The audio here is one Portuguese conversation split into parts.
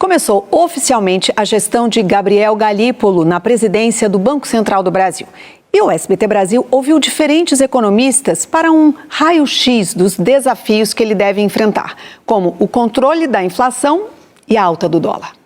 Começou oficialmente a gestão de Gabriel Galípolo na presidência do Banco Central do Brasil. E o SBT Brasil ouviu diferentes economistas para um raio-x dos desafios que ele deve enfrentar, como o controle da inflação e a alta do dólar.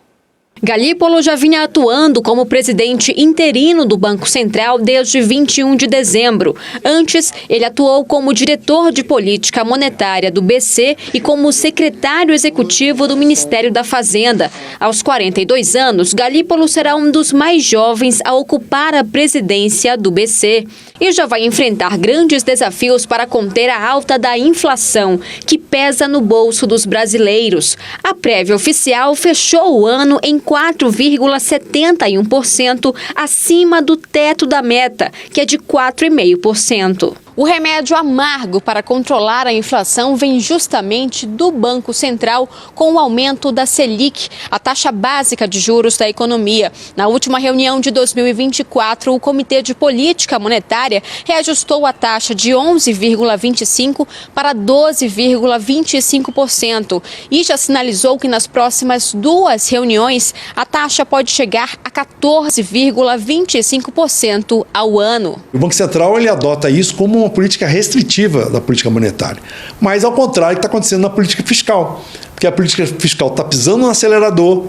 Galípolo já vinha atuando como presidente interino do Banco Central desde 21 de dezembro. Antes, ele atuou como diretor de política monetária do BC e como secretário executivo do Ministério da Fazenda. Aos 42 anos, Galípolo será um dos mais jovens a ocupar a presidência do BC. E já vai enfrentar grandes desafios para conter a alta da inflação, que pesa no bolso dos brasileiros. A prévia oficial fechou o ano em 4,71% acima do teto da meta, que é de 4,5%. O remédio amargo para controlar a inflação vem justamente do Banco Central com o aumento da Selic, a taxa básica de juros da economia. Na última reunião de 2024, o Comitê de Política Monetária reajustou a taxa de 11,25% para 12,25% e já sinalizou que nas próximas duas reuniões a taxa pode chegar a 14,25% ao ano. O Banco Central ele adota isso como uma política restritiva da política monetária, mas ao contrário do que está acontecendo na política fiscal, porque a política fiscal está pisando no acelerador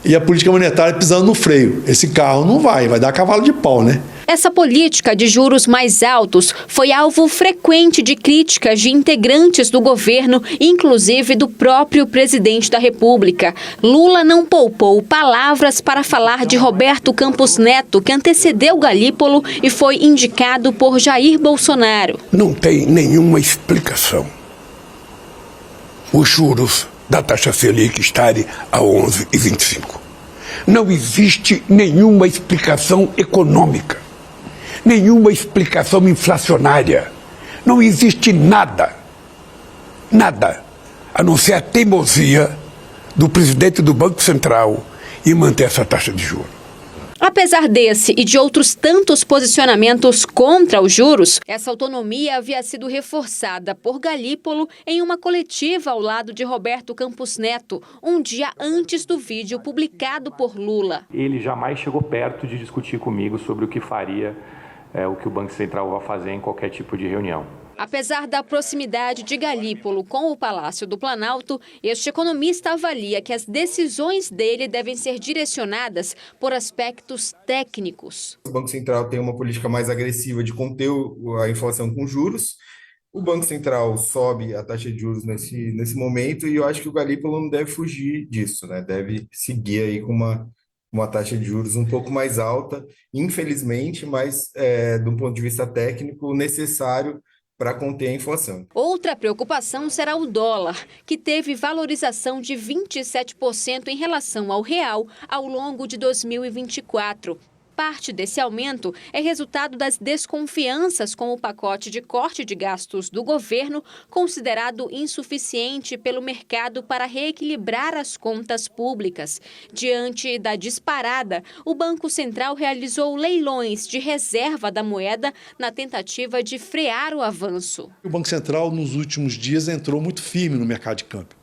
e a política monetária pisando no freio. Esse carro não vai dar cavalo de pau, né? Essa política de juros mais altos foi alvo frequente de críticas de integrantes do governo, inclusive do próprio presidente da República. Lula não poupou palavras para falar de Roberto Campos Neto, que antecedeu Galípolo e foi indicado por Jair Bolsonaro. Não tem nenhuma explicação os juros da taxa Selic estarem a 11,25. Não existe nenhuma explicação econômica. Nenhuma explicação inflacionária. Não existe nada, a não ser a teimosia do presidente do Banco Central em manter essa taxa de juros. Apesar desse e de outros tantos posicionamentos contra os juros, essa autonomia havia sido reforçada por Galípolo em uma coletiva ao lado de Roberto Campos Neto, um dia antes do vídeo publicado por Lula. Ele jamais chegou perto de discutir comigo sobre o que faria, o que o Banco Central vai fazer em qualquer tipo de reunião. Apesar da proximidade de Galípolo com o Palácio do Planalto, este economista avalia que as decisões dele devem ser direcionadas por aspectos técnicos. O Banco Central tem uma política mais agressiva de conter a inflação com juros. O Banco Central sobe a taxa de juros nesse momento e eu acho que o Galípolo não deve fugir disso, né? Deve seguir aí com uma taxa de juros um pouco mais alta, infelizmente, mas de um ponto de vista técnico necessário para conter a inflação. Outra preocupação será o dólar, que teve valorização de 27% em relação ao real ao longo de 2024. Parte desse aumento é resultado das desconfianças com o pacote de corte de gastos do governo, considerado insuficiente pelo mercado para reequilibrar as contas públicas. Diante da disparada, o Banco Central realizou leilões de reserva da moeda na tentativa de frear o avanço. O Banco Central, nos últimos dias, entrou muito firme no mercado de câmbio,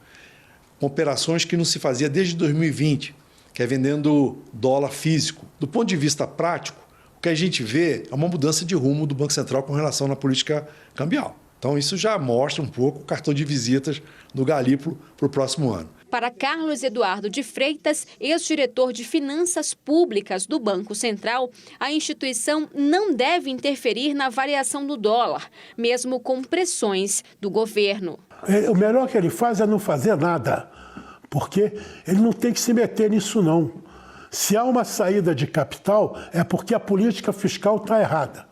com operações que não se fazia desde 2020. Que é vendendo dólar físico. Do ponto de vista prático, o que a gente vê é uma mudança de rumo do Banco Central com relação à política cambial. Então isso já mostra um pouco o cartão de visitas do Galípolo para o próximo ano. Para Carlos Eduardo de Freitas, ex-diretor de Finanças Públicas do Banco Central, a instituição não deve interferir na variação do dólar, mesmo com pressões do governo. O melhor que ele faz é não fazer nada. Porque ele não tem que se meter nisso, não. Se há uma saída de capital, é porque a política fiscal está errada.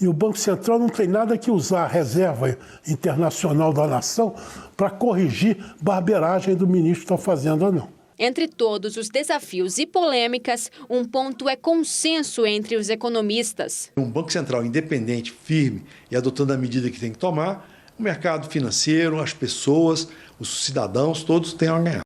E o Banco Central não tem nada que usar a reserva internacional da nação para corrigir barbeiragem do ministro da Fazenda, não. Entre todos os desafios e polêmicas, um ponto é consenso entre os economistas. Um Banco Central independente, firme e adotando a medida que tem que tomar, o mercado financeiro, as pessoas, os cidadãos, todos têm a ganhar.